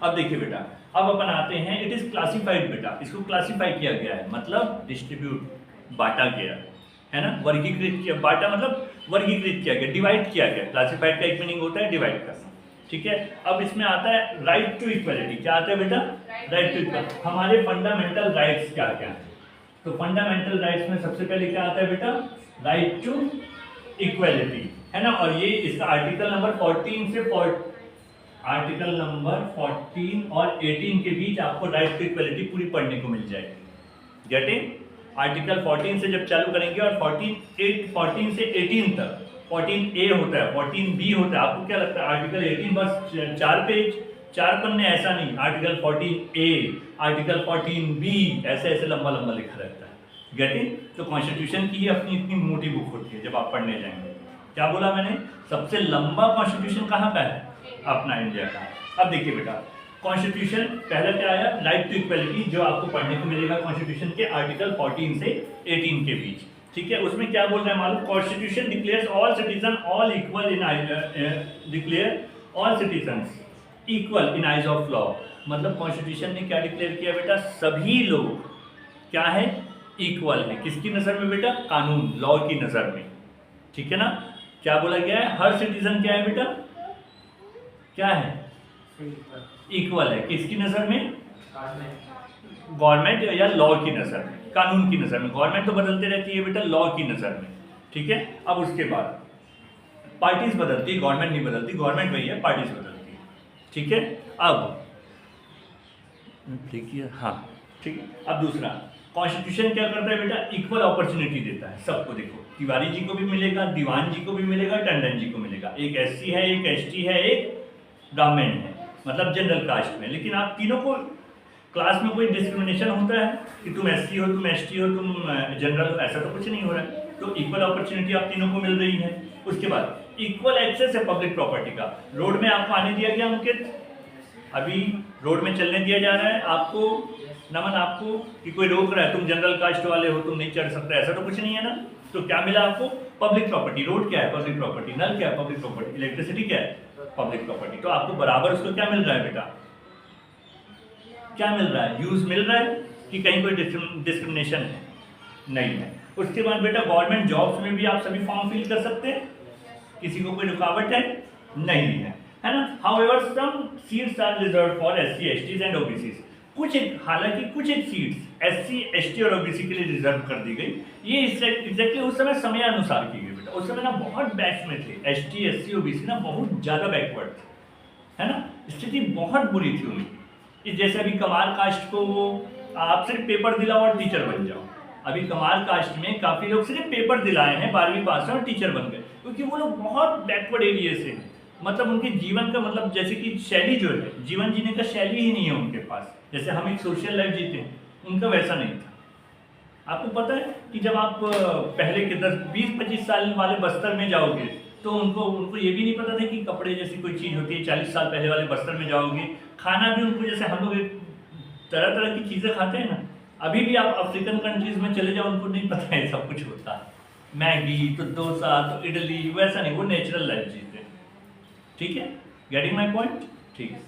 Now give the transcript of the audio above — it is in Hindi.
अब देखिए बेटा, अब अपन आते हैं, इट इज क्लासिफाइड बेटा, इसको क्लासिफाई किया गया है, मतलब डिस्ट्रीब्यूट, बांटा गया है ना, वर्गीकृत किया, बांटा मतलब वर्गीकृत किया गया, डिवाइड किया गया। क्लासिफाइड का एक मीनिंग होता है डिवाइड करना, ठीक है। अब इसमें आता है राइट टू इक्वलिटी, क्या आता है बेटा, राइट टू इक्वलिटी। हमारे फंडामेंटल राइट्स क्या क्या है, तो फंडामेंटल राइट्स में सबसे पहले क्या आता है बेटा, राइट टू इक्वलिटी, है ना। और ये इसका आर्टिकल नंबर 14 से आर्टिकल नंबर 14 और 18 के बीच आपको राइट टू इक्वलिटी पूरी पढ़ने को मिल जाएगी। गेटिंग, आर्टिकल 14 से जब चालू करेंगे और 14 से 18 तक, 14A होता है, 14B होता है, आपको क्या लगता है आर्टिकल 18 बस 4 पेज 4 पन्ने, ऐसा नहीं, आर्टिकल 14A, आर्टिकल 14B, ऐसे ऐसे लंबा लंबा लिखा रहता है। गेटिंग, तो कॉन्स्टिट्यूशन की ही अपनी इतनी मोटी बुक होती है जब आप पढ़ने जाएंगे। क्या बोला मैंने, सबसे लंबा कॉन्स्टिट्यूशन कहाँ का है, अपना इंडिया का। अब देखिए बेटा, कॉन्स्टिट्यूशन पहला क्या आया, राइट टू इक्वलिटी, जो आपको पढ़ने को मिलेगा कॉन्स्टिट्यूशन के आर्टिकल 14 से 18 के बीच, ठीक है। उसमें क्या बोल रहा है मालूम, constitution declares all citizen all equal in declare all citizens equal in eyes of law. मतलब कॉन्स्टिट्यूशन ने क्या डिक्लेयर किया बेटा, सभी लोग क्या है, इक्वल है, किसकी नज़र में बेटा, कानून, लॉ की नज़र में, ठीक है ना। क्या बोला गया है, हर सिटीजन क्या है बेटा, क्या है, इक्वल है, किसकी नज़र में, गवर्नमेंट या लॉ की नज़र में, कानून की नज़र में। गवर्नमेंट तो बदलते रहती है बेटा, लॉ की नज़र में, ठीक है। अब उसके बाद पार्टीज बदलती है, गवर्नमेंट नहीं बदलती, गवर्नमेंट वही है, पार्टीज बदलती है, ठीक है। अब देखिए, हाँ ठीक है। अब दूसरा, कॉन्स्टिट्यूशन क्या करता है बेटा, इक्वल अपॉर्चुनिटी देता है सबको। देखो, तिवारी जी को भी मिलेगा, दीवान जी को भी मिलेगा, टंडन जी को मिलेगा, एक SC है, एक ST है, एक ब्राह्मण है, मतलब जनरल कास्ट में। लेकिन आप तीनों को क्लास में कोई डिस्क्रिमिनेशन होता है कि तुम SC हो, तुम ST हो, तुम जनरल हो, ऐसा तो कुछ नहीं हो रहा है। तो इक्वल अपॉर्चुनिटी आप तीनों को मिल रही है। उसके बाद इक्वल एक्सेस है पब्लिक प्रॉपर्टी का। रोड में आपको आने दिया गया अंकित, अभी रोड में चलने दिया जा रहा है आपको, नमन आपको, कि कोई रोक रहा है, तुम जनरल कास्ट वाले हो, तुम नहीं चढ़ सकते, ऐसा तो कुछ नहीं है ना। तो क्या मिला आपको, पब्लिक प्रॉपर्टी। रोड क्या है, पब्लिक प्रॉपर्टी। नल क्या है, पब्लिक प्रॉपर्टी। इलेक्ट्रिसिटी क्या है, पब्लिक प्रॉपर्टी। तो आपको बराबर उसको क्या मिल रहा है बेटा, क्या मिल रहा है, यूज मिल रहा है, कि कहीं कोई डिस्क्रिमिनेशन है, नहीं है। उसके बाद बेटा, गवर्नमेंट जॉब्स में भी आप सभी फॉर्म फिल कर सकते हैं, किसी को कोई रुकावट है, नहीं है, है ना। However some seats are reserved for SC, STs and OBCs। हालांकि कुछ एक सीट्स SC, ST और OBC के लिए रिजर्व कर दी गई। ये एग्जैक्टली उस समय समयानुसार की गई बेटा। उस समय ना बहुत बैक्स में थे ST, SC, OBC ना बहुत ज़्यादा बैकवर्ड थे, है ना, स्थिति बहुत बुरी थी उनकी। जैसे अभी कमार कास्ट को वो आप सिर्फ पेपर दिलाओ और टीचर बन जाओ। अभी कमार कास्ट में काफ़ी लोग सिर्फ पेपर दिलाए हैं, 12वीं पास और टीचर बन गए, क्योंकि वो लोग बहुत बैकवर्ड एरिया से हैं। मतलब उनके जीवन का मतलब जैसे कि शैली जो है, जीवन जीने का शैली ही नहीं है उनके पास। जैसे हम एक सोशल लाइफ जीते हैं, उनका वैसा नहीं था। आपको पता है कि जब आप पहले के 20-25 साल वाले बस्तर में जाओगे, तो उनको ये भी नहीं पता था कि कपड़े जैसी कोई चीज़ होती है। 40 साल पहले वाले बस्तर में जाओगे, खाना भी उनको, जैसे हम लोग तरह तरह की चीज़ें खाते हैं ना, अभी भी आप अफ्रीकन कंट्रीज में चले जाओ, उनको नहीं पता है सब कुछ होता है। मैगी तो डोसा तो इडली, वैसा नहीं, वो नेचुरल लाइफ जीते हैं, ठीक है। गेटिंग माई पॉइंट, ठीक है।